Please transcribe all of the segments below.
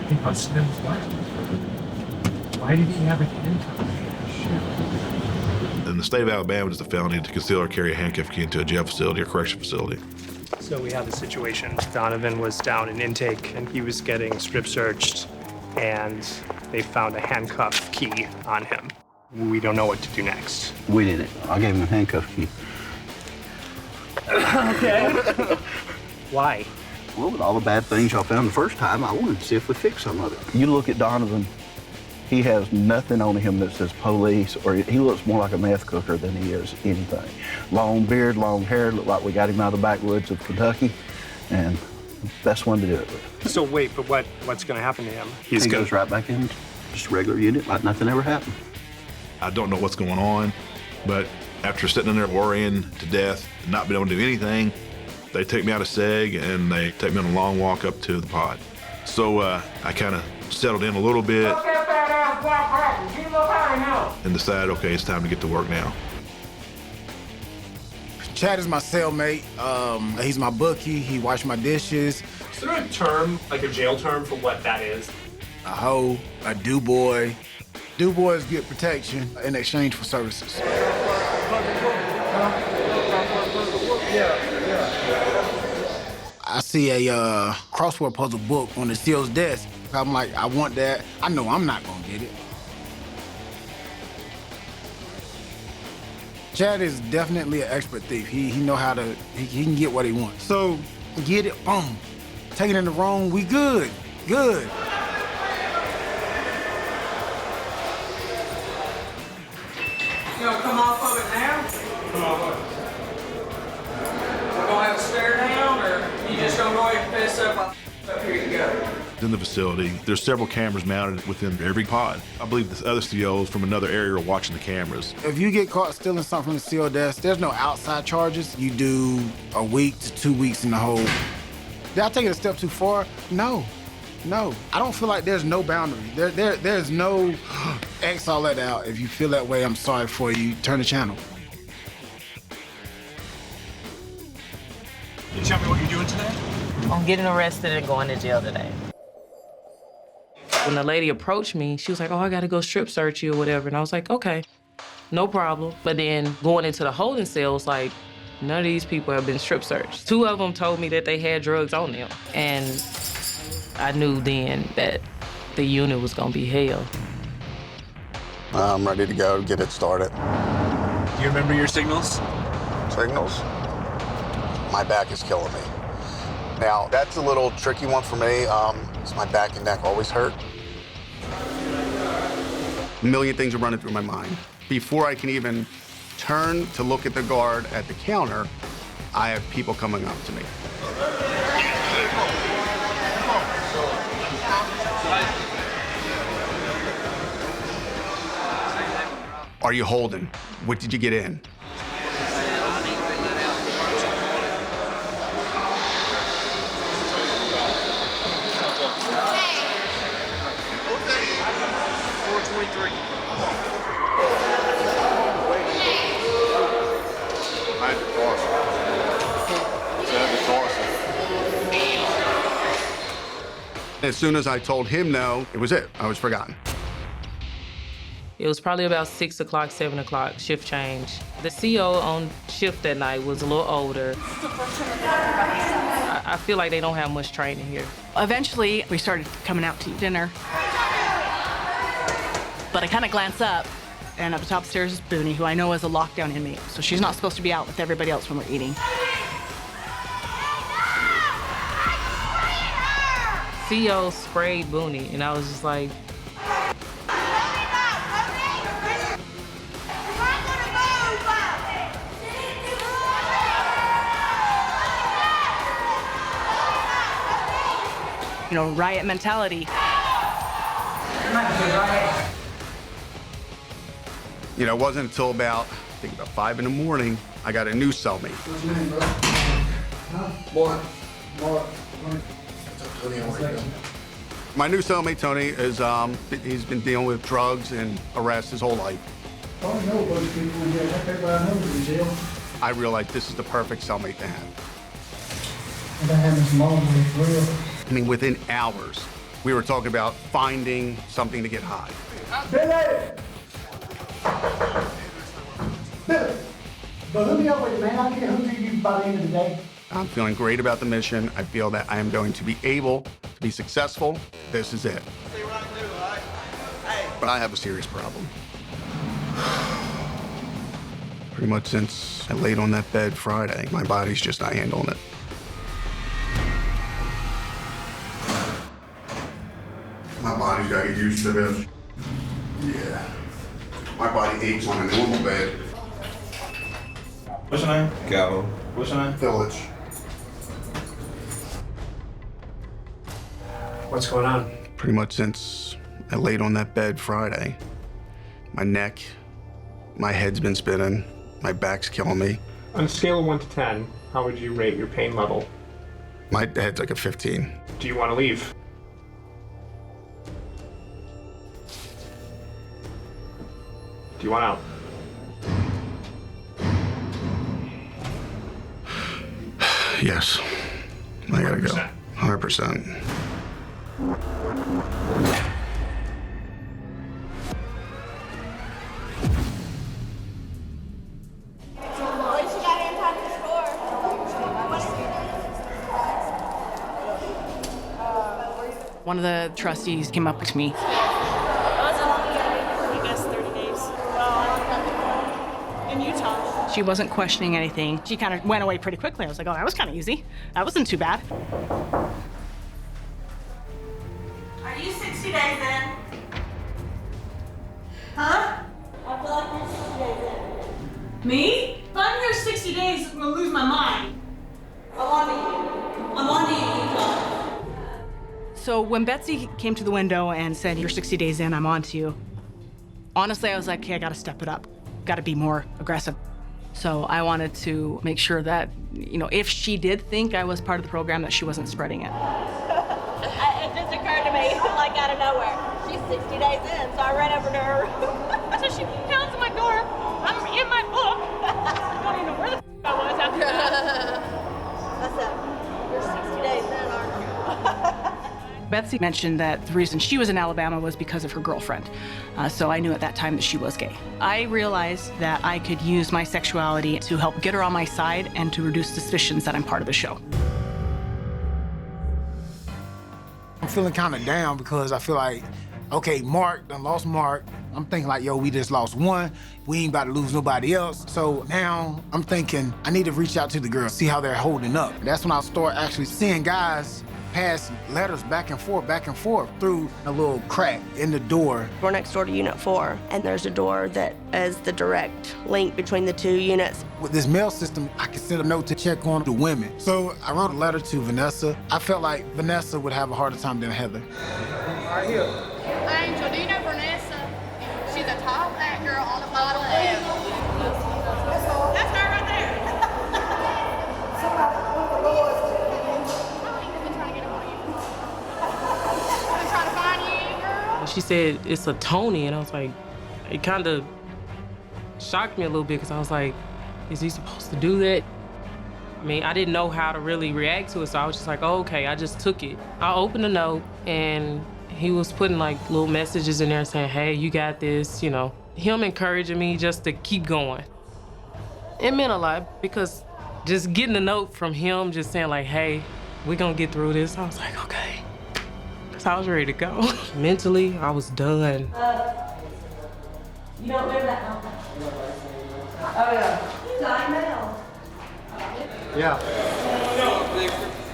He busted him flat. Why did he have a handcuff? In the state of Alabama, it's a felony to conceal or carry a handcuff key into a jail facility or correction facility. So we have a situation. Donovan was down in intake and he was getting strip searched and they found a handcuff key on him. We don't know what to do next. We did it. I gave him a handcuff key. Okay. Why? Well, with all the bad things y'all found the first time, I wanted to see if we fix some of it. You look at Donovan, he has nothing on him that says police, or he looks more like a meth cooker than he is anything. Long beard, long hair, look like we got him out of the backwoods of Kentucky, and best one to do it with. So wait, but what's going to happen to him? He goes right back in, just a regular unit, like nothing ever happened. I don't know what's going on, but after sitting in there worrying to death and not being able to do anything, they take me out of SEG and they take me on a long walk up to the pod. So I kind of settled in a little bit and decided, okay, it's time to get to work now. Chad is my cellmate. He's my bookie. He washed my dishes. Is there a term, like a jail term, for what that is? A hoe, a do-boy. Do-boys get protection in exchange for services. I see a crossword puzzle book on the CO's desk. I'm like, I want that. I know I'm not gonna get it. Chad is definitely an expert thief. He know how to, he can get what he wants. So get it, boom. Take it in the wrong, we good, good. You gonna come off of it now? Come on. We're gonna have a stare down, or you just gonna go ahead and fess up here you go? In the facility, there's several cameras mounted within every pod. I believe the other COs from another area are watching the cameras. If you get caught stealing something from the CO desk, there's no outside charges. You do a week to 2 weeks in the hole. Did I take it a step too far? No. No, I don't feel like there's no boundary. There's no X all that out. If you feel that way, I'm sorry for you. Turn the channel. Can you tell me what you're doing today? I'm getting arrested and going to jail today. When the lady approached me, she was like, oh, I gotta go strip search you or whatever. And I was like, okay, no problem. But then going into the holding cell was like, none of these people have been strip searched. 2 of them told me that they had drugs on them. And I knew then that the unit was gonna be hell. I'm ready to go, get it started. Do you remember your signals? Signals? My back is killing me. Now, that's a little tricky one for me. My back and neck always hurt. A million things are running through my mind. Before I can even turn to look at the guard at the counter, I have people coming up to me. Are you holding? What did you get in? As soon as I told him no, it was it. I was forgotten. It was probably about 6 o'clock, 7 o'clock, shift change. The CO on shift that night was a little older. I feel like they don't have much training here. Eventually, we started coming out to eat dinner. But I kind of glance up, and up the top stairs is Booney, who I know is a lockdown inmate, so she's not supposed to be out with everybody else when we're eating. CO sprayed Booney, and I was just like, you know, riot mentality. You know, it wasn't until about, I think about 5 in the morning, I got a new cellmate. What's your name, bro? Mark. My new cellmate, Tony, is he's been dealing with drugs and arrests his whole life. I don't know about people in jail. Everybody I know is in jail. I realized this is the perfect cellmate to have. And I have his mom, for real. I mean, within hours, We were talking about finding something to get high. Billy! Billy! But hook me up with it, man. I'll get hooked to you by the end of the day. I'm feeling great about the mission. I feel that I am going to be able to be successful. This is it. But I have a serious problem. Pretty much since I laid on that bed Friday, my body's just not handling it. My body's got to get used to this. Yeah. My body aches on a normal bed. What's your name? Gallo. What's your name? Village. What's going on? Pretty much since I laid on that bed Friday, my neck, my head's been spinning, my back's killing me. On a scale of 1 to 10, how would you rate your pain level? My head's like a 15. Do you want to leave? Do you want out? Yes. I gotta go. 100%. 100%. One of the trustees came up to me. I guess 30 days. In Utah. She wasn't questioning anything. She kind of went away pretty quickly. I was like, oh, that was kind of easy. That wasn't too bad. Are you 60 days in? Huh? I feel like you're 60 days in. Me? If I'm here 60 days, I'm gonna lose my mind. I'm on to you. I'm on to you, Utah. So when Betsy came to the window and said, you're 60 days in, I'm on to you, honestly, I was like, okay, I gotta step it up. Gotta be more aggressive. So I wanted to make sure that, you know, if she did think I was part of the program, that she wasn't spreading it. It just occurred to me, like out of nowhere. She's 60 days in, so I ran over to her room. So she pounds on my door. I'm in my book. I don't even know where the I was after that. I said, you're 60 days in, aren't you? Betsy mentioned that the reason she was in Alabama was because of her girlfriend. So I knew at that time that she was gay. I realized that I could use my sexuality to help get her on my side and to reduce suspicions that I'm part of the show. I'm feeling kind of down because I feel like, okay, Mark, done lost Mark. I'm thinking like, yo, we just lost one. We ain't about to lose nobody else. So now I'm thinking I need to reach out to the girls, see how they're holding up. That's when I'll start actually seeing guys pass letters back and forth through a little crack in the door. We're next door to Unit 4, and there's a door that is the direct link between the two units. With this mail system, I can send a note to check on the women. So I wrote a letter to Vanessa. I felt like Vanessa would have a harder time than Heather. Right here. Angel, do you know Vanessa? She's a top black girl on the bottom left. That's her right there. She said it's a Tony, and I was like, it kind of shocked me a little bit because I was like, is he supposed to do that? I mean, I didn't know how to really react to it, so I was just like, oh, okay, I just took it. I opened the note, and he was putting like little messages in there saying, hey, you got this, you know. Him encouraging me just to keep going. It meant a lot because just getting a note from him just saying like, hey, we're gonna get through this, I was like, okay. I was ready to go. Mentally, I was done. You don't remember that now? Oh, yeah. You got mail. Yeah.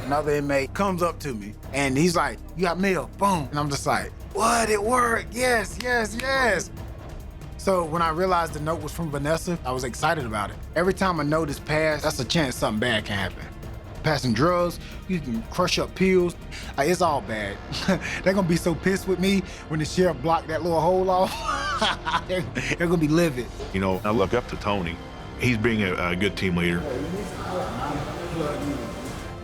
Another inmate comes up to me, and he's like, you got mail, boom. And I'm just like, what, it worked, yes, yes, yes. So when I realized the note was from Vanessa, I was excited about it. Every time a note is passed, that's a chance something bad can happen. Passing drugs, you can crush up pills. Like, it's all bad. They're gonna be so pissed with me when the sheriff blocked that little hole off. They're gonna be livid. You know, I look up to Tony. He's being a good team leader.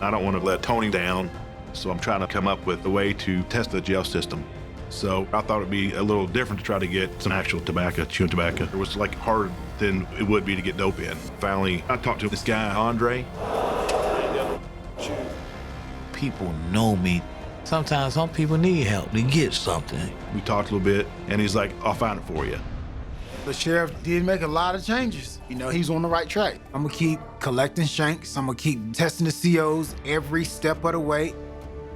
I don't want to let Tony down, so I'm trying to come up with a way to test the jail system. So I thought it'd be a little different to try to get some actual tobacco, chewing tobacco. It was like harder than it would be to get dope in. Finally, I talked to this guy, Andre. People know me Sometimes some people need help to get something. We talked a little bit, and he's like, I'll find it for you. The sheriff did make a lot of changes. You know, he's on the right track. I'm gonna keep collecting shanks. I'm gonna keep testing the COs every step of the way.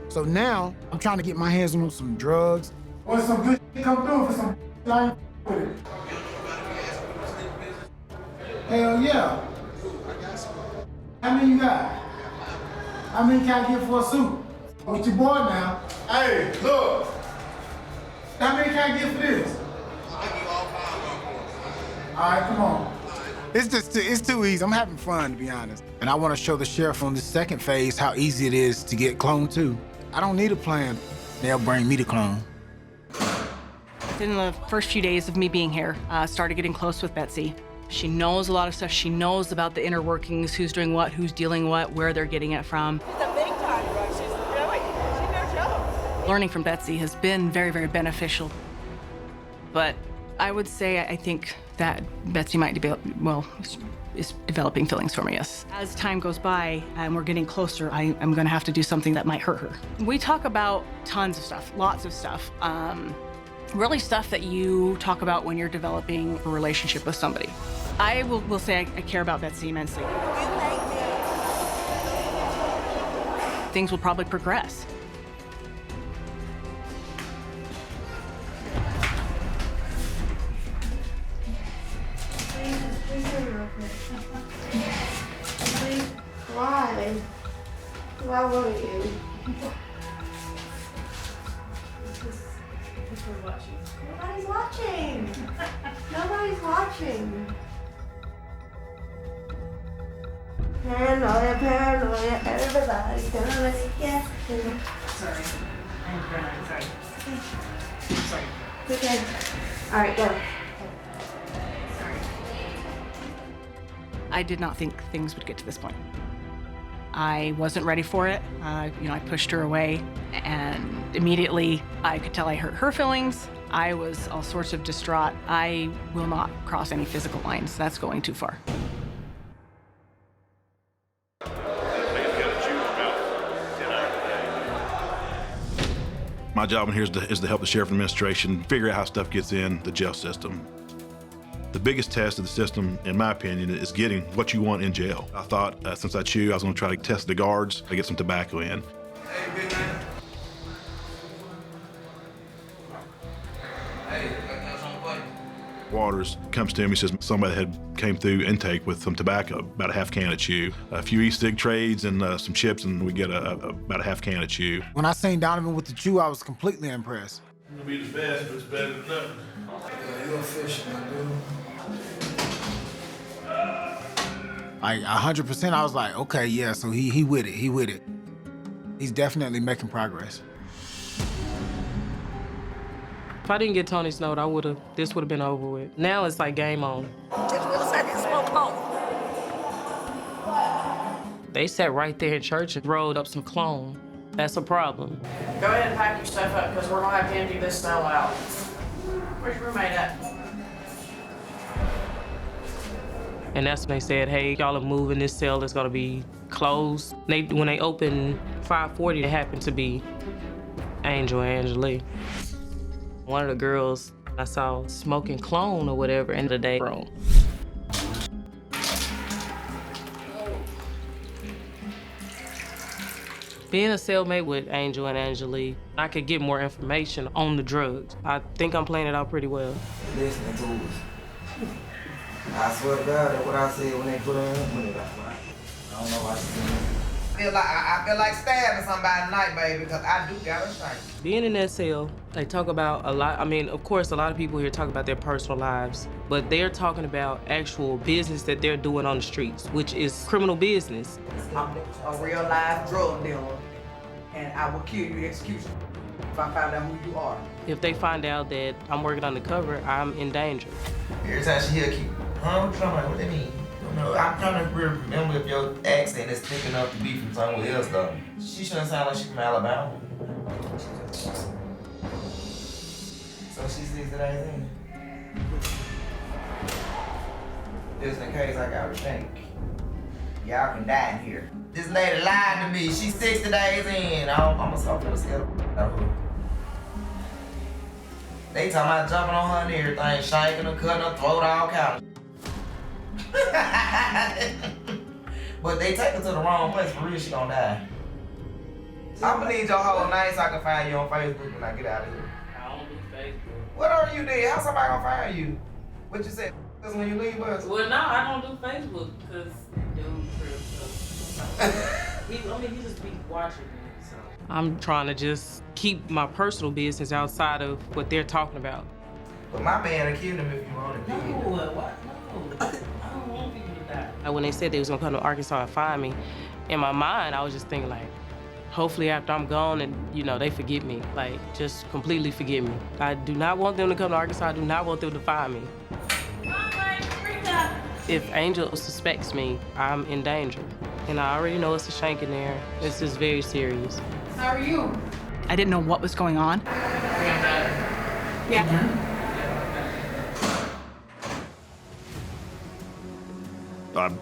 So now, I'm trying to get my hands on some drugs. Or some good shit come through for some I ain't with it. Hell yeah. How many you got? How many can I get for a suit? With your boy now. Hey, look. How many can I get for this? All right, come on. It's too easy. I'm having fun, to be honest. And I want to show the sheriff on the second phase how easy it is to get cloned too. I don't need a plan. They'll bring me the clone. Within the first few days of me being here, I started getting close with Betsy. She knows a lot of stuff. She knows about the inner workings, who's doing what, who's dealing what, where they're getting it from. She's a big time, bro. She's no joke. Learning from Betsy has been very, very beneficial. But I would say I think that Betsy might is developing feelings for me, yes. As time goes by and we're getting closer, I'm gonna have to do something that might hurt her. We talk about tons of stuff, lots of stuff. Really stuff that you talk about when you're developing a relationship with somebody. I will say I care about Betsy immensely. Things will probably progress. Why? Why won't you? Nobody's watching. Nobody's watching. Paranoia, paranoia, everybody gonna get it. Sorry. I'm paranoid, sorry. Sorry. It's okay. All right, go. I did not think things would get to this point. I wasn't ready for it. I pushed her away, and immediately I could tell I hurt her feelings. I was all sorts of distraught. I will not cross any physical lines. That's going too far. My job in here is to help the sheriff administration figure out how stuff gets in the jail system. The biggest test of the system, in my opinion, is getting what you want in jail. I thought since I chew, I was gonna try to test the guards to get some tobacco in. Hey, big man. Hey, got something for you. Waters comes to him, he says somebody had came through intake with some tobacco, about a half can of chew. A few e-cig trades and some chips, and we get about a half can of chew. When I seen Donovan with the chew, I was completely impressed. It'll be the best, but it's better than nothing. Yeah, you're official, my dude. Like 100%, I was like, okay, yeah, so he with it, he with it. He's definitely making progress. If I didn't get Tony's note, this would have been over with. Now it's like game on. They sat right there in church and rolled up some clone. That's a problem. Go ahead and pack your stuff up, because we're gonna have to empty this cell out. Where's your roommate at? And that's when they said, hey, y'all are moving, this cell is gonna be closed. When they opened 540, it happened to be Angel and Angelique. One of the girls I saw smoking clone or whatever in the day room. Being a cellmate with Angel and Angelique, I could get more information on the drugs. I think I'm playing it out pretty well. Listening to us. I swear to God, that's what I said when they put her in. I don't know why she said I feel like stabbing somebody tonight, baby, because I do got a shame. Being in that cell, they talk about a lot. I mean, of course, a lot of people here talk about their personal lives, but they're talking about actual business that they're doing on the streets, which is criminal business. I'm a real live drug dealer, and I will kill you execution if I find out who you are. If they find out that I'm working undercover, I'm in danger. Every time she hear keep, what that mean? No, I'm trying to remember if your accent is thick enough to be from somewhere else, though. She shouldn't sound like she's from Alabama. So she 6 days in. Just in case I got a shank. Y'all can die in here. This lady lied to me. She's 60 days in. I'm gonna start with a They talking about jumping on her and everything, shanking her, cutting her throat, all kind of. But they take her to the wrong place, for real, she gonna die. I'm gonna need your whole name so I can find you on Facebook when I get out of here. I don't do Facebook. Whatever you did, how somebody gonna find you? What you said? That's when you leave us? Well, no, I don't do Facebook because dude trips. He just be watching me. So. I'm trying to just keep my personal business outside of what they're talking about. But my man will kill him if you want to. No, what? No. I don't want people to die. When they said they was gonna come to Arkansas and find me, in my mind, I was just thinking like, hopefully after I'm gone and, they forget me. Like, just completely forget me. I do not want them to come to Arkansas. I do not want them to find me. If Angel suspects me, I'm in danger. And I already know it's a shank in there. This is very serious. How are you? I didn't know what was going on. Yeah.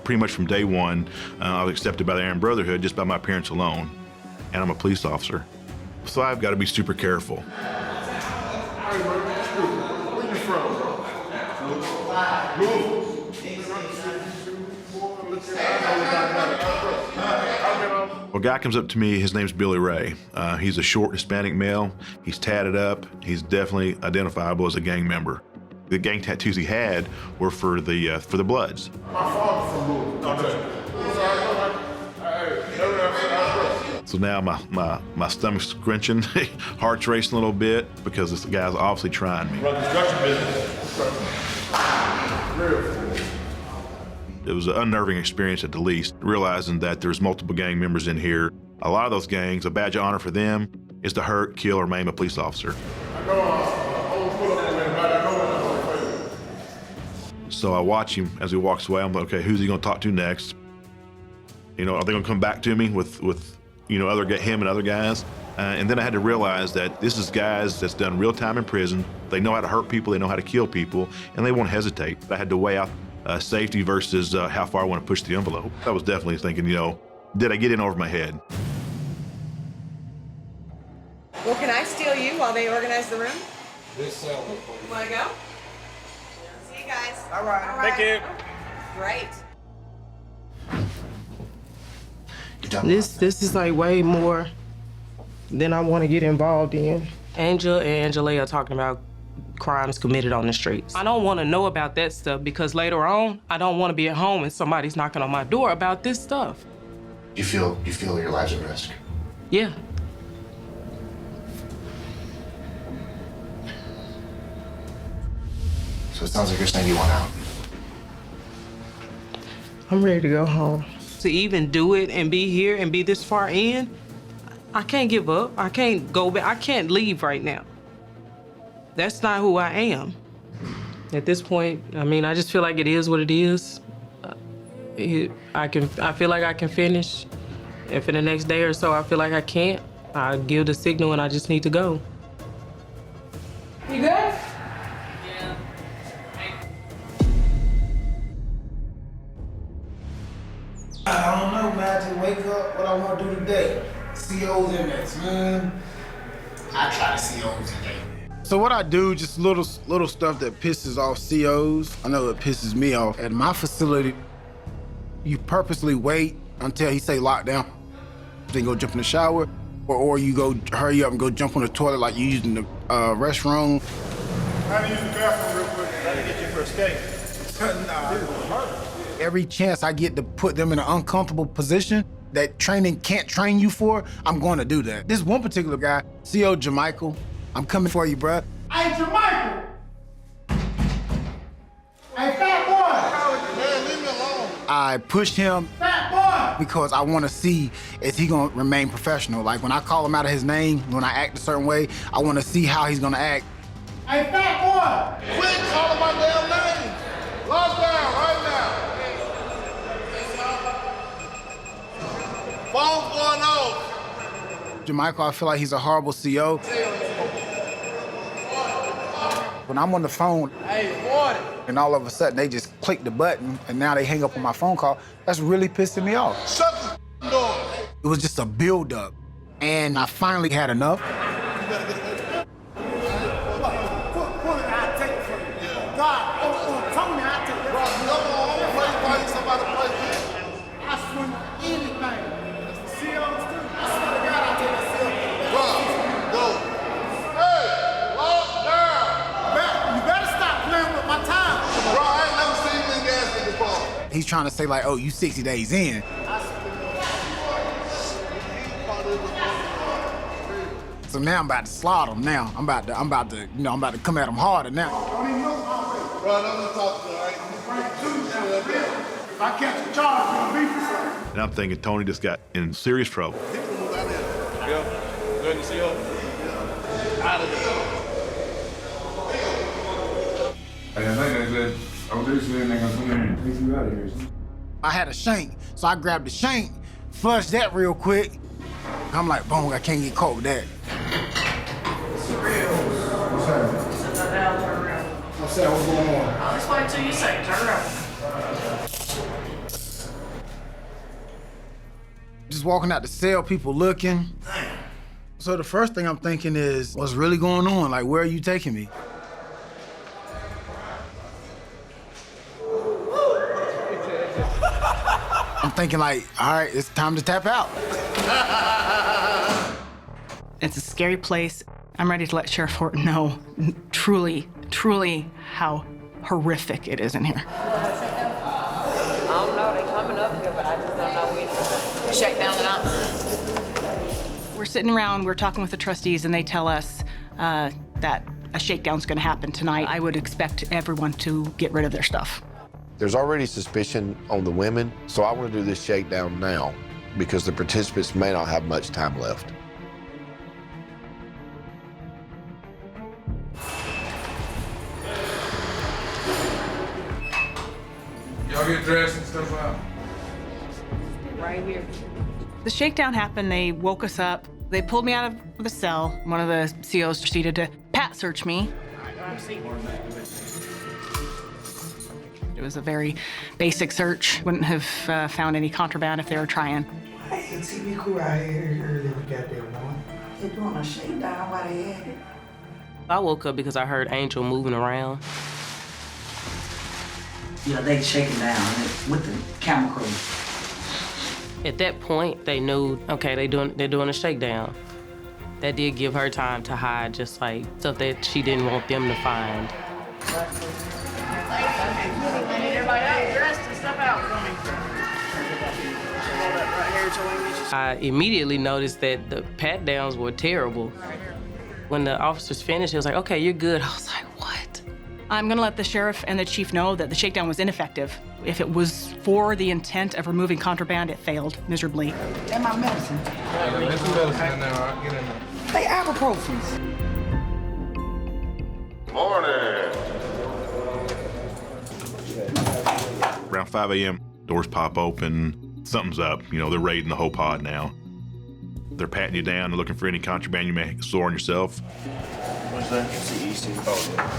Pretty much from day one, I was accepted by the A&E Brotherhood just by my appearance alone. And I'm a police officer. So I've got to be super careful. Where you from, bro? Move. A guy comes up to me, his name's Billy Ray. He's a short Hispanic male. He's tatted up. He's definitely identifiable as a gang member. The gang tattoos he had were for the Bloods. My father's from Louisville. So now my stomach's scrunching, heart's racing a little bit because this guy's obviously trying me. It was an unnerving experience at the least, realizing that there's multiple gang members in here. A lot of those gangs, a badge of honor for them is to hurt, kill, or maim a police officer. So I watch him as he walks away. I'm like, okay, who's he gonna talk to next? Are they gonna come back to me with him and other guys? And then I had to realize that this is guys that's done real time in prison. They know how to hurt people, they know how to kill people, and they won't hesitate. I had to weigh out safety versus how far I want to push the envelope. I was definitely thinking, did I get in over my head? Well, can I steal you while they organize the room? This You want to go? See you guys. All right. Thank you. Great. This is like way more than I want to get involved in. Angel and Angela are talking about crimes committed on the streets. I don't want to know about that stuff because later on, I don't want to be at home and somebody's knocking on my door about this stuff. You feel your lives at risk? Yeah. So it sounds like you're saying you want out. I'm ready to go home. To even do it and be here and be this far in, I can't give up. I can't go back. I can't leave right now. That's not who I am. At this point, I just feel like it is what it is. I feel like I can finish. If in the next day or so I feel like I can't, I give the signal and I just need to go. You good? I don't know, man. I just wake up what I want to do today. COs inmates, man. I try to COs today. So what I do, just little stuff that pisses off COs. I know it pisses me off. At my facility, you purposely wait until he say lockdown, then go jump in the shower, or you go hurry up and go jump on the toilet like you using the restroom. I need to use the bathroom real quick. I need to get you for escape. Every chance I get to put them in an uncomfortable position that training can't train you for, I'm going to do that. This one particular guy, CO Jamichael, I'm coming for you, bruh. Hey, Jamichael! Hey, fat boy! Man, leave me alone. I pushed him Fat boy! because I want to see is he going to remain professional. Like when I call him out of his name, when I act a certain way, I want to see how he's going to act. Hey, fat boy! Quit calling my damn name! Lock down right now! Phone's going off! Jamichael, I feel like he's a horrible CO. When I'm on the phone, and all of a sudden they just click the button and now they hang up on my phone call, that's really pissing me off. Shut the door! It was just a build-up, and I finally had enough. He's trying to say like, oh, you 60 days in. So now I'm about to slaughter him now. I'm about to come at him harder now. Bro, I'm gonna talk to you, all right? If I catch a charge, I'm gonna beat you, sir. And I'm thinking Tony just got in serious trouble. Yeah. Good to see you. Out of there. I had a shank, so I grabbed the shank, flushed that real quick. I'm like, boom, I can't get caught with that. What's happening? Sit that down, turn around. What's that? What's going on? I'll explain it to you second. Turn around. Just walking out the cell, people looking. So the first thing I'm thinking is, what's really going on? Like, where are you taking me? I'm thinking like, all right, it's time to tap out. It's a scary place. I'm ready to let Sheriff Horton know truly how horrific it is in here. I don't know, they coming up here, but I just don't know when. Shake down tonight. We're sitting around, we're talking with the trustees, and they tell us that a shakedown's gonna happen tonight. I would expect everyone to get rid of their stuff. There's already suspicion on the women, so I want to do this shakedown now because the participants may not have much time left. Y'all get dressed and stuff out. Right here. The shakedown happened, they woke us up, they pulled me out of the cell. One of the COs proceeded to pat search me. It was a very basic search. Wouldn't have found any contraband if they were trying. Why is the TV crew out here early with goddamn morning? They're doing a shakedown while they at it. I woke up because I heard Angel moving around. Yeah, they shaking down with the camera crew. At that point, they knew, okay, they're doing a shakedown. That did give her time to hide just like stuff that she didn't want them to find. I need everybody out, dressed and stuff out for me. I immediately noticed that the pat downs were terrible. When the officers finished, it was like, okay, you're good. I was like, what? I'm gonna let the sheriff and the chief know that the shakedown was ineffective. If it was for the intent of removing contraband, it failed miserably. And my medicine. There's some medicine in there, all right? Get in there. They ibuprofens. Morning. Around 5 a.m., doors pop open. Something's up. You know, they're raiding the whole pod now. They're patting you down. They're looking for any contraband you may store on yourself. What's that? It's the East End. Oh, yeah.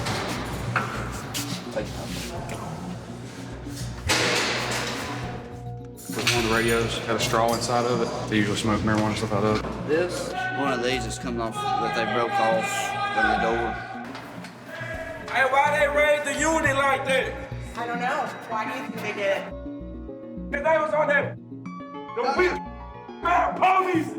One of the radios had a straw inside of it. They usually smoke marijuana and stuff out of it. This, one of these is coming off that they broke off from the door. Hey, why they raid the unit like that? I don't know. Why do you think they did it? Cause they was on that. The weak police.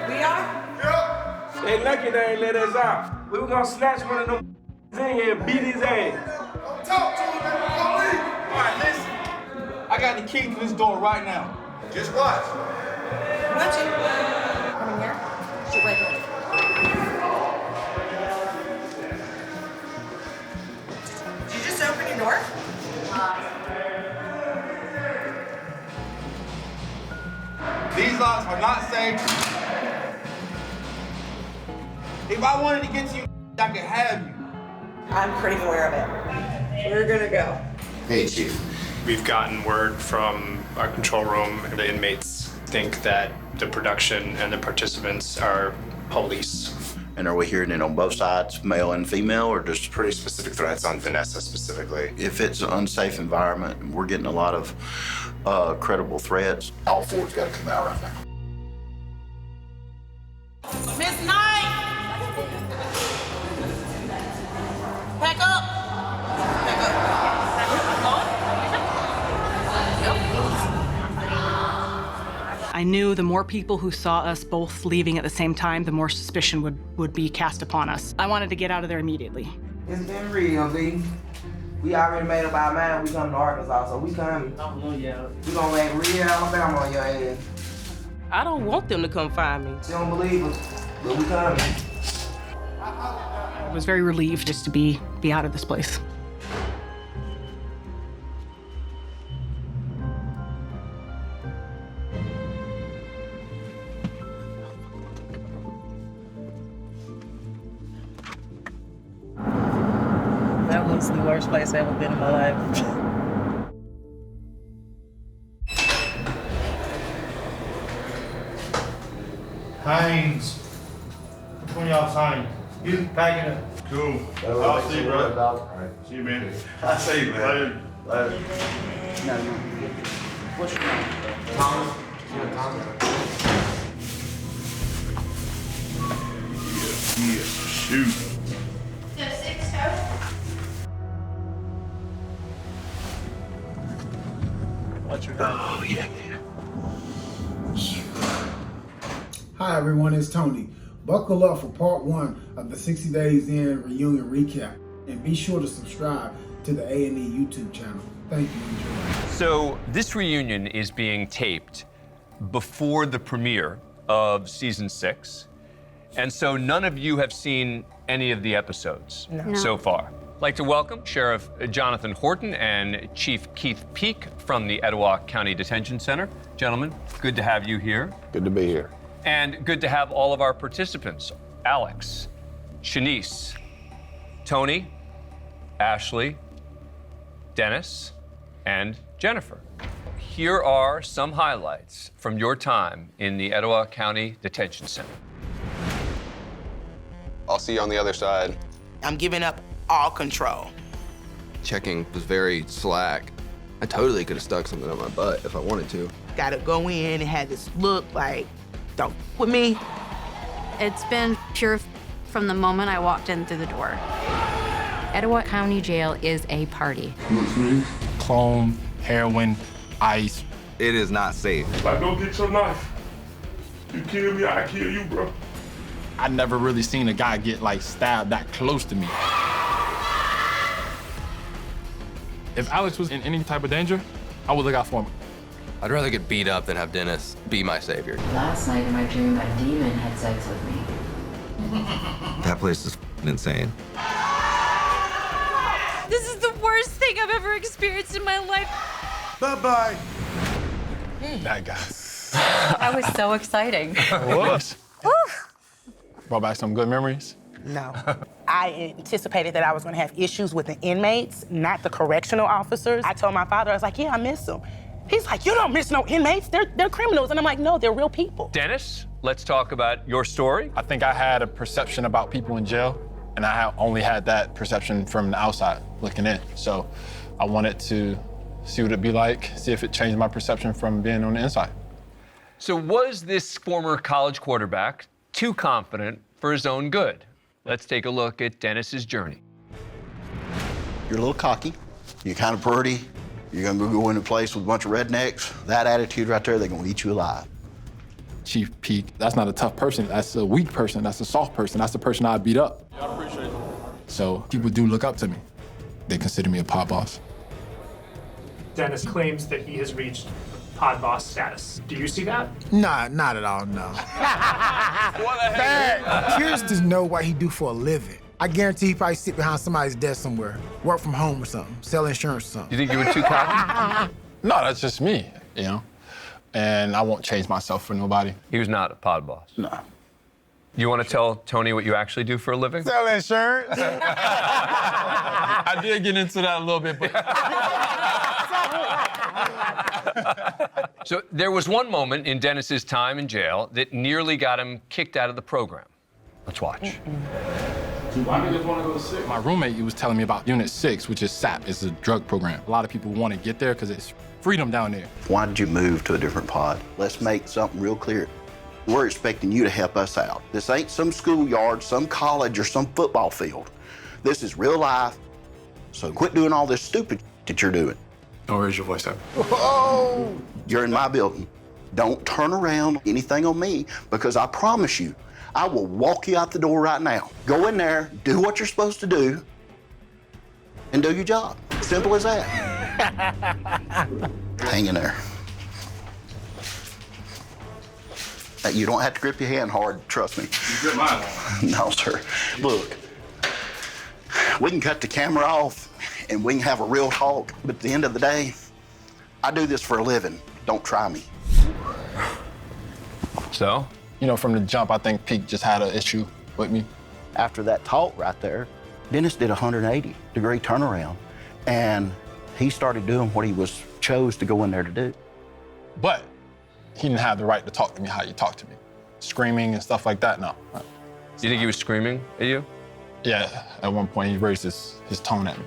We are? Yeah. They lucky they ain't let us out. We were gonna snatch one of them in here and beat his ass. Talk to him, police. All right, listen. I got the key to this door right now. Just watch. Watch it. Come in here. Sit right here. Did you just open your door? These locks are not safe. If I wanted to get to you, I could have you. I'm pretty aware of it. We're gonna go. Hey, Chief. We've gotten word from our control room. The inmates think that the production and the participants are police. And are we hearing it on both sides, male and female, or just Pretty specific threats on Vanessa specifically. if it's an unsafe environment, we're getting a lot of credible threats. All four's got to come out right now. Miss Knight! Pack up! I knew the more people who saw us both leaving at the same time, the more suspicion would be cast upon us. I wanted to get out of there immediately. It's been real, B. We already made up our mind. We coming to Arkansas, so we coming. We gonna make real Alabama on your ass. I don't want them to come find me. She don't believe us, but we coming. I was very relieved just to be out of this place. That was the worst place I've ever been in my life. Haynes. Which one y'all signed? You packing it. Cool. I'll see you, bro. Alright. See you, man. I'll see you, man. Later. No. What's your name? Thomas. Yeah, Thomas. Yeah, shoot. So 6 total? What's your name? Oh, yeah. Hi everyone, it's Tony. Buckle up for part 1 of the 60 Days In reunion recap, and be sure to subscribe to the A&E YouTube channel. Thank you. Enjoy. So this reunion is being taped before the premiere of season 6, and so none of you have seen any of the episodes so far. I'd like to welcome Sheriff Jonathan Horton and Chief Keith Peak from the Etowah County Detention Center. Gentlemen, good to have you here. Good to be here. And good to have all of our participants, Alex, Shanice, Tony, Ashley, Dennis, and Jennifer. Here are some highlights from your time in the Etowah County Detention Center. I'll see you on the other side. I'm giving up all control. Checking was very slack. I totally could have stuck something up my butt if I wanted to. Gotta go in and have this look like, don't with me. It's been pure from the moment I walked in through the door. Etowah County Jail is a party. Chrome, heroin, ice. It is not safe. Like, go get your knife. You kill me, I kill you, bro. I never really seen a guy get like stabbed that close to me. If Alex was in any type of danger, I would look out for him. I'd rather get beat up than have Dennis be my savior. Last night in my dream, a demon had sex with me. That place is insane. This is the worst thing I've ever experienced in my life. Bye-bye. That guy. That was so exciting. What? Brought back some good memories. No. I anticipated that I was gonna have issues with the inmates, not the correctional officers. I told my father, I was like, yeah, I miss them. He's like, you don't miss no inmates, they're criminals. And I'm like, no, they're real people. Dennis, let's talk about your story. I think I had a perception about people in jail, and I only had that perception from the outside looking in. So I wanted to see what it'd be like, see if it changed my perception from being on the inside. So was this former college quarterback too confident for his own good? Let's take a look at Dennis's journey. You're a little cocky, you're kind of pretty, you're gonna go into a place with a bunch of rednecks. That attitude right there, they're gonna eat you alive. Chief Peak, that's not a tough person, that's a weak person, that's a soft person, that's the person I beat up. I appreciate it. So people do look up to me. They consider me a pod boss. Dennis claims that he has reached pod boss status. Do you see that? Nah, not at all, no. I'm curious to know what he do for a living. I guarantee he probably sit behind somebody's desk somewhere, work from home or something, sell insurance or something. You think you were too cocky? No, that's just me, you know? And I won't change myself for nobody. He was not a pod boss. No. You want to tell Tony what you actually do for a living? Sell insurance. I did get into that a little bit, but... So there was one moment in Dennis's time in jail that nearly got him kicked out of the program. Let's watch. Why do you just want to go to 6? My roommate, he was telling me about Unit 6, which is SAP. It's a drug program. A lot of people want to get there because it's freedom down there. Why did you move to a different pod? Let's make something real clear. We're expecting you to help us out. This ain't some schoolyard, some college, or some football field. This is real life, so quit doing all this stupid that you're doing. Don't raise your voice up. Whoa! You're in my building. Don't turn around anything on me, because I promise you, I will walk you out the door right now. Go in there, do what you're supposed to do, and do your job. Simple as that. Hang in there. You don't have to grip your hand hard, trust me. You grip mine. No, sir. Look, we can cut the camera off and we can have a real talk, but at the end of the day, I do this for a living. Don't try me. So? You know, from the jump, I think Pete just had an issue with me. After that talk right there, Dennis did a 180-degree turnaround, and he started doing what he was chose to go in there to do. But he didn't have the right to talk to me how you talk to me. Screaming and stuff like that, no. Do you think he was screaming at you? Yeah, at one point he raised his tone at me.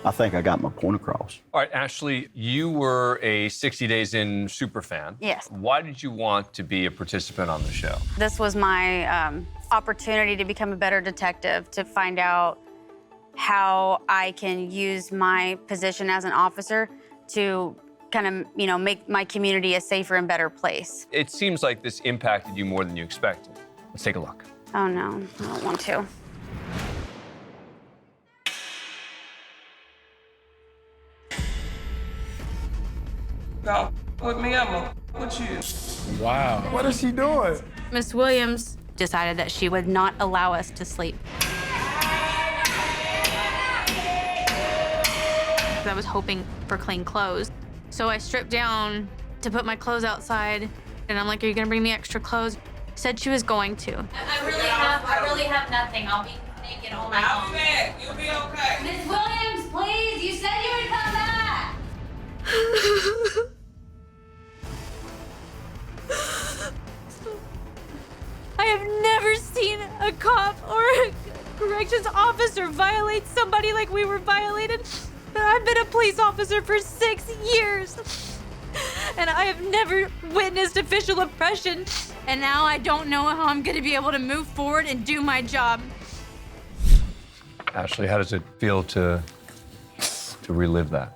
I think I got my point across. All right, Ashley, you were a 60 Days In superfan. Yes. Why did you want to be a participant on the show? This was my opportunity to become a better detective, to find out how I can use my position as an officer to kind of, you know, make my community a safer and better place. It seems like this impacted you more than you expected. Let's take a look. Oh no, I don't want to. Now, with me, I'm with you. Wow. What is she doing? Miss Williams decided that she would not allow us to sleep. I was hoping for clean clothes. So I stripped down to put my clothes outside, and I'm like, are you gonna bring me extra clothes? Said she was going to. I really have nothing. I'll be naked all night long. I'll be back. You'll be okay. Miss Williams, please, you said you would come back. I have never seen a cop or a corrections officer violate somebody like we were violated. I've been a police officer for 6 years, and I have never witnessed official oppression, and now I don't know how I'm gonna be able to move forward and do my job. Ashley, how does it feel to relive that?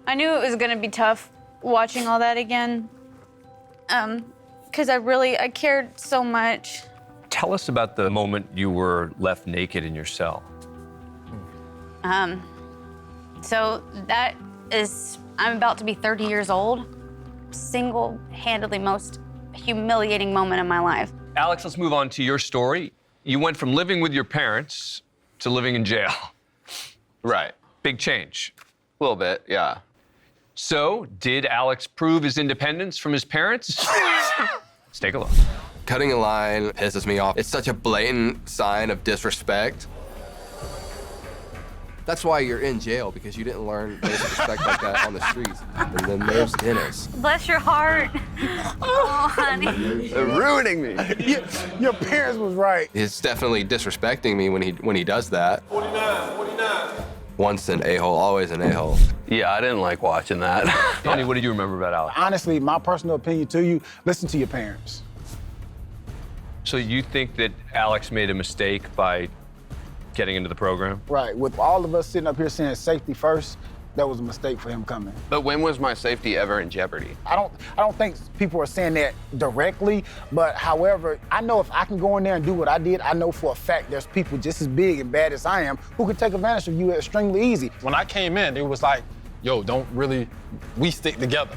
I knew it was gonna be tough watching all that again, because I cared so much. Tell us about the moment you were left naked in your cell. So that is, I'm about to be 30 years old. Single-handedly most humiliating moment in my life. Alex, let's move on to your story. You went from living with your parents to living in jail. Right. Big change. A little bit, yeah. So, did Alex prove his independence from his parents? Let's take a look. Cutting a line pisses me off. It's such a blatant sign of disrespect. That's why you're in jail, because you didn't learn basic respect like that on the streets. And then there's Dennis. Bless your heart. Oh, honey. They're ruining me. Your parents was right. He's definitely disrespecting me when he does that. 49. Once an a-hole, always an a-hole. Yeah, I didn't like watching that. Tony, what did you remember about Alex? Honestly, my personal opinion to you, listen to your parents. So you think that Alex made a mistake by getting into the program? Right, with all of us sitting up here saying safety first, that was a mistake for him coming. But when was my safety ever in jeopardy? I don't think people are saying that directly, but however, I know if I can go in there and do what I did, I know for a fact there's people just as big and bad as I am who can take advantage of you extremely easy. When I came in, it was like, yo, we stick together,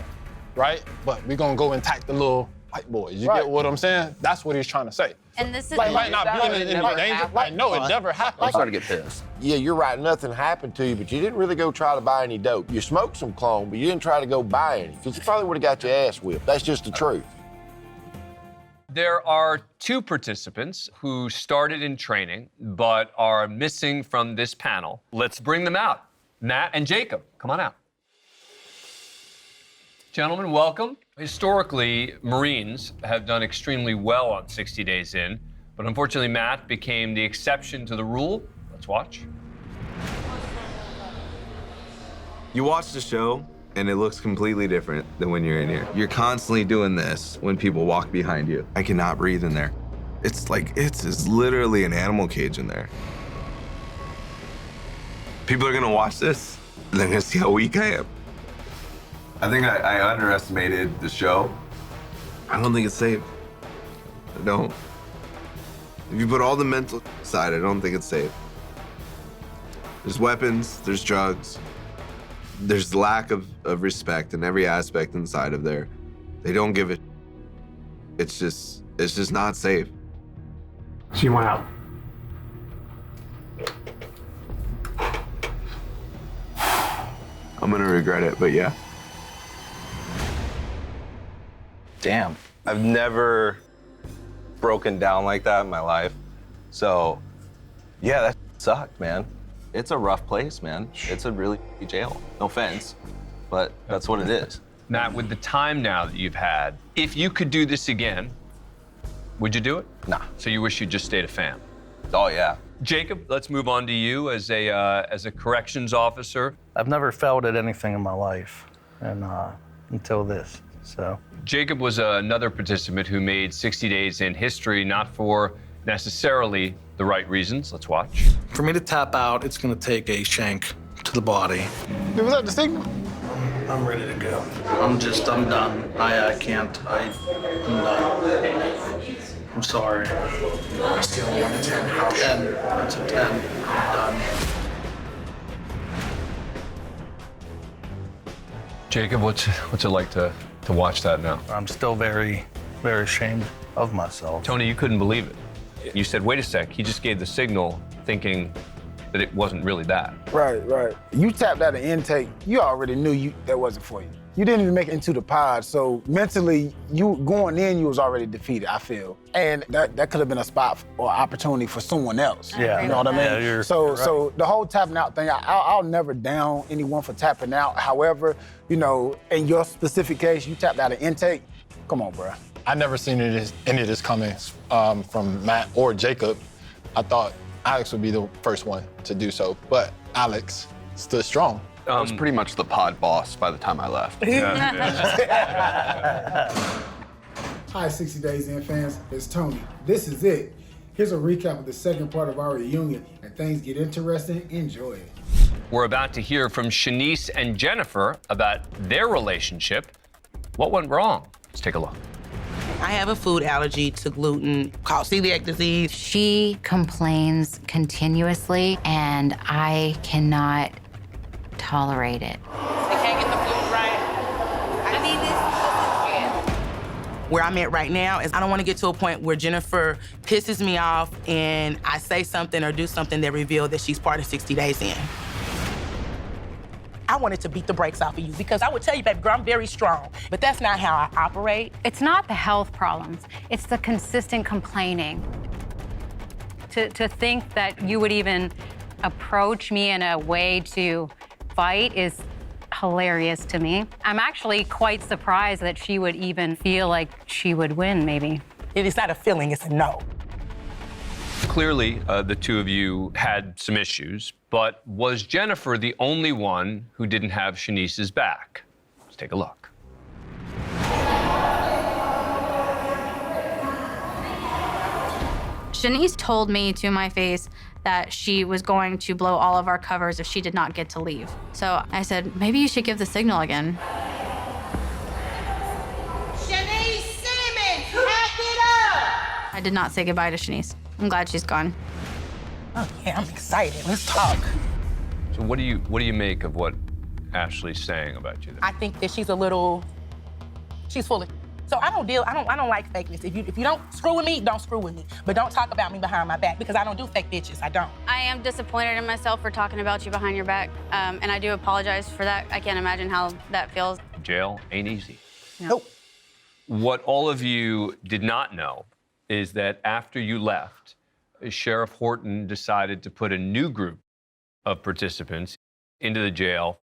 right? But we gonna go and attack the little white boys. You get what I'm saying? That's what he's trying to say. And this is Like, might not be in danger. Like, no, it never happened. I'm starting to get pissed. Yeah, you're right, nothing happened to you, but you didn't really go try to buy any dope. You smoked some clone, but you didn't try to go buy any, because you probably would have got your ass whipped. That's just the truth. There are two participants who started in training but are missing from this panel. Let's bring them out. Matt and Jacob, come on out. Gentlemen, welcome. Historically, Marines have done extremely well on 60 Days In, but unfortunately, Matt became the exception to the rule. Let's watch. You watch the show, and it looks completely different than when you're in here. You're constantly doing this when people walk behind you. I cannot breathe in there. It's literally an animal cage in there. People are gonna watch this, and they're gonna see how weak I am. I think I underestimated the show. I don't think it's safe. I don't. If you put all the mental aside, I don't think it's safe. There's weapons, there's drugs, there's lack of respect in every aspect inside of there. They don't give it. It's just not safe. She went out. I'm gonna regret it, but yeah. Damn. I've never broken down like that in my life. So, yeah, that sucked, man. It's a rough place, man. It's a really jail. No offense, but that's what it is. Matt, with the time now that you've had, if you could do this again, would you do it? Nah. So you wish you just stayed a fan? Oh, yeah. Jacob, let's move on to you as a corrections officer. I've never failed at anything in my life, and until this, so. Jacob was another participant who made 60 days in history, not for necessarily the right reasons. Let's watch. For me to tap out, it's gonna take a shank to the body. Was that the signal? I'm ready to go. I'm done. I can't, I'm done. I'm sorry. Scale 1 to 10, how 10. That's a 10, I'm done. Jacob, what's it like to watch that now? I'm still very, very ashamed of myself. Tony, you couldn't believe it. You said, wait a sec, he just gave the signal thinking that it wasn't really that. Right. You tapped out an intake, you already knew that wasn't for you. You didn't even make it into the pod, so mentally, you going in, you was already defeated, I feel. And that could have been a spot or opportunity for someone else. Yeah. You know what I mean? Yeah, you're So right. the whole tapping out thing, I'll never down anyone for tapping out. However, you know, in your specific case, you tapped out an intake. Come on, bro. I never seen any of this coming from Matt or Jacob. I thought Alex would be the first one to do so, but Alex stood strong. I was pretty much the pod boss by the time I left. Hi, 60 Days In fans, it's Tony. This is it. Here's a recap of the second part of our reunion, and things get interesting. Enjoy it. We're about to hear from Shanice and Jennifer about their relationship. What went wrong? Let's take a look. I have a food allergy to gluten called celiac disease. She complains continuously, and I cannot tolerate it. I can't get the food right. I need this. Where I'm at right now is I don't want to get to a point where Jennifer pisses me off and I say something or do something that reveals that she's part of 60 Days In. I wanted to beat the brakes off of you because I would tell you, baby girl, I'm very strong, but that's not how I operate. It's not the health problems, it's the consistent complaining. To think that you would even approach me in a way to fight is hilarious to me. I'm actually quite surprised that she would even feel like she would win, maybe. It is not a feeling, it's a no. Clearly, the two of you had some issues, but was Jennifer the only one who didn't have Shanice's back? Let's take a look. Shanice told me to my face that she was going to blow all of our covers if she did not get to leave. So I said, maybe you should give the signal again. Shanice Simmons, hack it up! I did not say goodbye to Shanice. I'm glad she's gone. Oh yeah, I'm excited. Let's talk. So what do you make of what Ashley's saying about you? I think that she's full of. So I don't like fakeness. If you don't screw with me, don't screw with me. But don't talk about me behind my back because I don't do fake bitches. I don't. I am disappointed in myself for talking about you behind your back, and I do apologize for that. I can't imagine how that feels. Jail ain't easy. Nope. What all of you did not know is that after you left, Sheriff Horton decided to put a new group of participants into the jail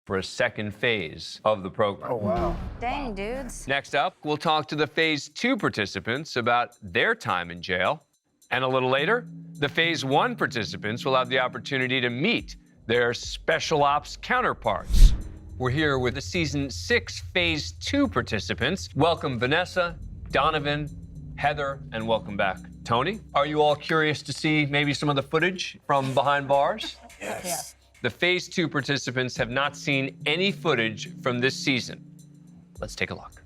for a second phase of the program. Oh, wow. Dang, dudes. Next up, we'll talk to the Phase 2 participants about their time in jail. And a little later, the Phase 1 participants will have the opportunity to meet their special ops counterparts. We're here with the Season 6 Phase 2 participants. Welcome, Vanessa, Donovan, Heather, and welcome back, Tony. Are you all curious to see maybe some of the footage from behind bars? Yes. Yeah. The Phase 2 participants have not seen any footage from this season. Let's take a look.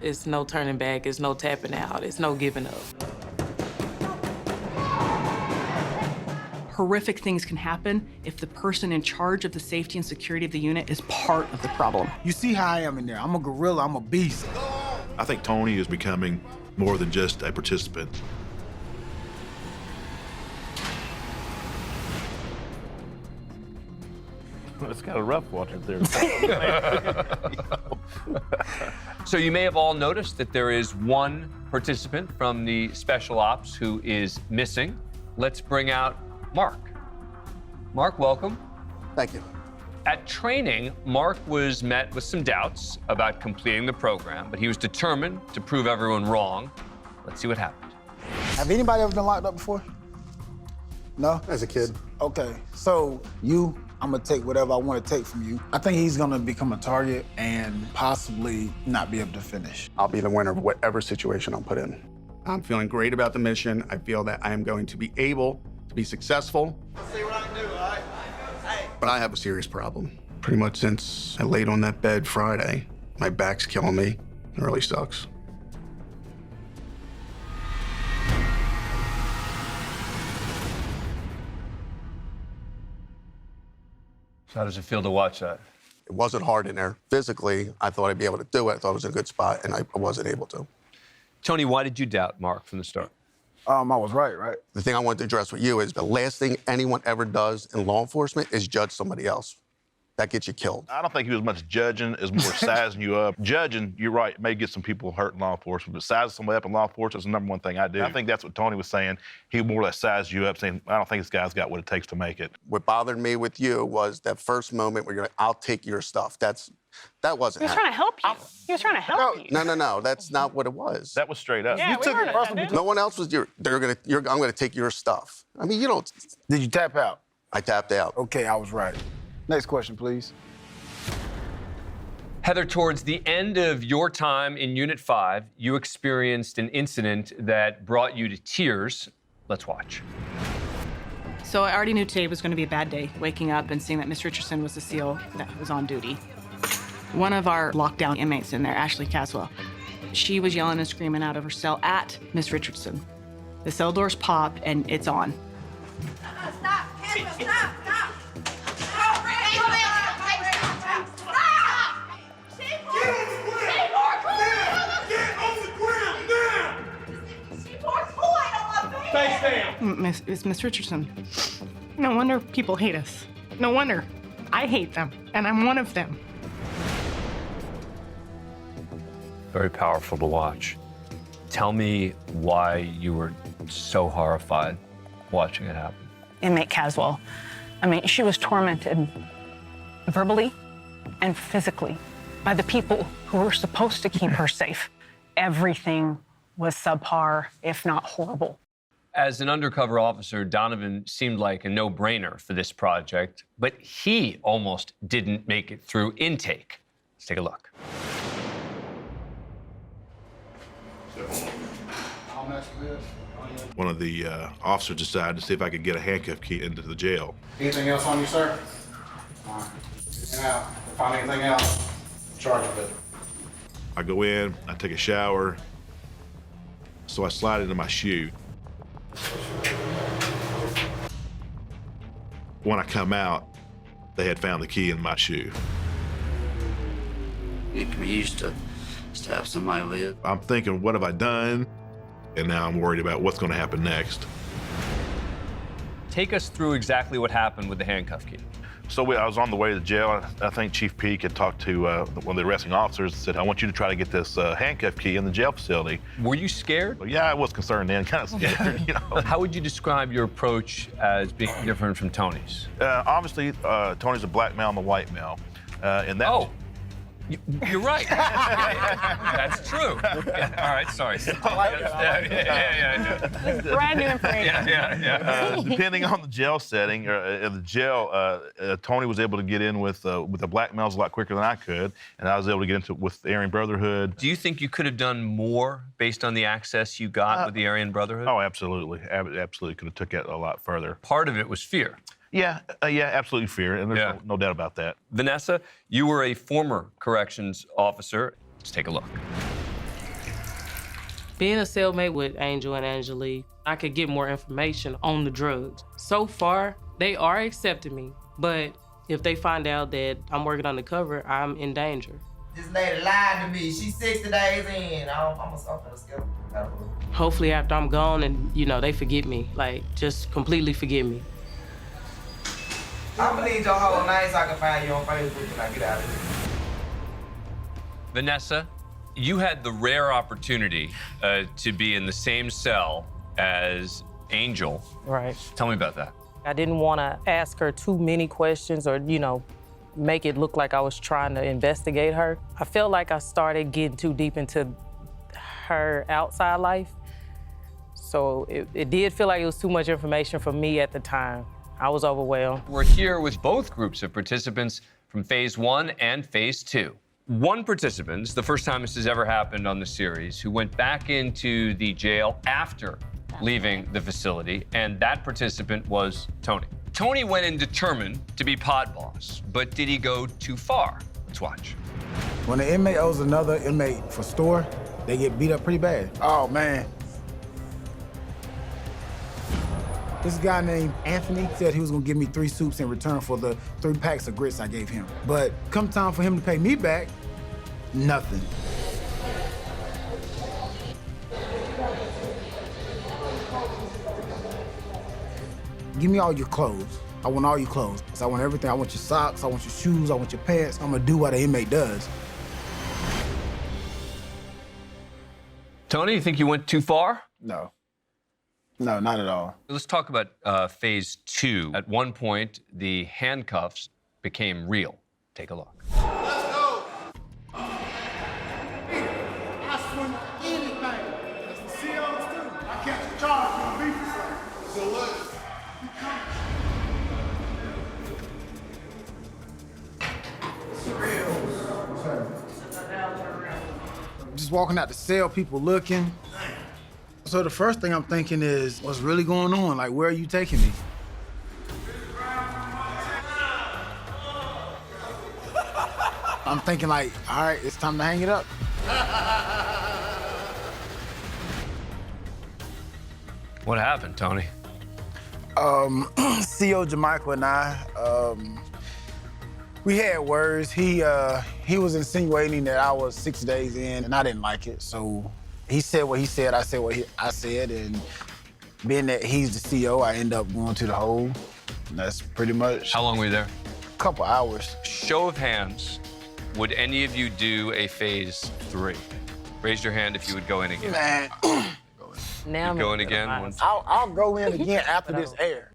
It's no turning back, it's no tapping out, it's no giving up. Horrific things can happen if the person in charge of the safety and security of the unit is part of the problem. You see how I am in there. I'm a gorilla, I'm a beast. I think Tony is becoming more than just a participant. It's kind of rough watching there. So you may have all noticed that there is one participant from the special ops who is missing. Let's bring out Mark. Mark, welcome. Thank you. At training, Mark was met with some doubts about completing the program, but he was determined to prove everyone wrong. Let's see what happened. Have anybody ever been locked up before? No? As a kid. Okay, so I'm gonna take whatever I want to take from you. I think he's gonna become a target and possibly not be able to finish. I'll be the winner of whatever situation I'm put in. I'm feeling great about the mission. I feel that I am going to be able to be successful. Let's see what I can do, all right? Hey. But I have a serious problem. Pretty much since I laid on that bed Friday, my back's killing me. It really sucks. So how does it feel to watch that? It wasn't hard in there. Physically, I thought I'd be able to do it. I thought it was in a good spot, and I wasn't able to. Tony, why did you doubt Mark from the start? I was right? The thing I want to address with you is the last thing anyone ever does in law enforcement is judge somebody else. That gets you killed. I don't think he was much judging, as more sizing you up. Judging, you're right, may get some people hurt in law enforcement, but sizing somebody up in law enforcement is the number one thing I do. I think that's what Tony was saying. He more or less sized you up, saying, I don't think this guy's got what it takes to make it. What bothered me with you was that first moment where you're like, I'll take your stuff. That wasn't He was trying to help you. He was trying to help you. No, that's not what it was. That was straight up. Yeah, you we took heard it it, personally. dude. No one else was I'm gonna take your stuff. I mean, you don't. Did you tap out? I tapped out. Okay, I was right. Next question, please. Heather, towards the end of your time in Unit 5, you experienced an incident that brought you to tears. Let's watch. So I already knew today was going to be a bad day, waking up and seeing that Miss Richardson was the SEAL that was on duty. One of our lockdown inmates in there, Ashley Caswell, she was yelling and screaming out of her cell at Miss Richardson. The cell doors pop and it's on. Stop! Cancel! Stop! Stop! It's Miss Richardson. No wonder people hate us. No wonder. I hate them, and I'm one of them. Very powerful to watch. Tell me why you were so horrified watching it happen. Inmate Caswell. I mean, she was tormented verbally and physically by the people who were supposed to keep her safe. Everything was subpar, if not horrible. As an undercover officer, Donovan seemed like a no-brainer for this project, but he almost didn't make it through intake. Let's take a look. One of the officers decided to see if I could get a handcuff key into the jail. Anything else on you, sir? All right. Anything out? Find anything else? Charge of it. I go in, I take a shower, so I slide into my shoe. When I come out, they had found the key in my shoe. It can be used to stab somebody with. I'm thinking, what have I done? And now I'm worried about what's going to happen next. Take us through exactly what happened with the handcuff key. So I was on the way to the jail. I think Chief Peake had talked to one of the arresting officers and said, I want you to try to get this handcuff key in the jail facility. Were you scared? Well, yeah, I was concerned then, kind of scared, you know. How would you describe your approach as being different from Tony's? Obviously, Tony's a black male, I'm a white male. And that You're right. That's true. Yeah, all right, sorry. This is brand new information. Depending on the jail setting, or in the jail, Tony was able to get in with the black males a lot quicker than I could, and I was able to get into with the Aryan Brotherhood. Do you think you could have done more based on the access you got with the Aryan Brotherhood? Oh, absolutely. Absolutely could have took it a lot further. Part of it was fear. Yeah, absolutely fear, and there's no doubt about that. Vanessa, you were a former corrections officer. Let's take a look. Being a cellmate with Angel and Angelique, I could get more information on the drugs. So far, they are accepting me, but if they find out that I'm working undercover, I'm in danger. This lady lied to me. She's 60 days in. I'm gonna skip her. Hopefully after I'm gone and, they forget me. Like, just completely forget me. I'm gonna need your whole name so I can find you on Facebook when I get out of here. Vanessa, you had the rare opportunity to be in the same cell as Angel. Right. Tell me about that. I didn't want to ask her too many questions or, make it look like I was trying to investigate her. I felt like I started getting too deep into her outside life. So it did feel like it was too much information for me at the time. I was overwhelmed. We're here with both groups of participants from Phase 1 and Phase 2. One participant, the first time this has ever happened on the series, who went back into the jail after leaving the facility, and that participant was Tony. Tony went in determined to be pod boss, but did he go too far? Let's watch. When an inmate owes another inmate for store, they get beat up pretty bad. Oh, man. This guy named Anthony said he was gonna give me 3 soups in return for the 3 packs of grits I gave him. But come time for him to pay me back, nothing. Give me all your clothes. I want all your clothes. I want everything. I want your socks, I want your shoes, I want your pants. I'm gonna do what an inmate does. Tony, you think you went too far? No. No, not at all. Let's talk about Phase 2. At one point, the handcuffs became real. Take a look. I swing anything. That's what COs do. I catch a charge on beef. So look. Just walking out the cell, people looking. So the first thing I'm thinking is, what's really going on? Like, where are you taking me? I'm thinking like, all right, it's time to hang it up. What happened, Tony? CO Jamaica and I, we had words. He was insinuating that I was 6 days in, and I didn't like it. So he said what he said, I said what I said, and being that he's the CO, I end up going to the hole. And that's pretty much. How long were you there? A couple hours. Show of hands, would any of you do a Phase 3? Raise your hand if you would go in again. Man. Now You'd go in again? I'll go in again after this air.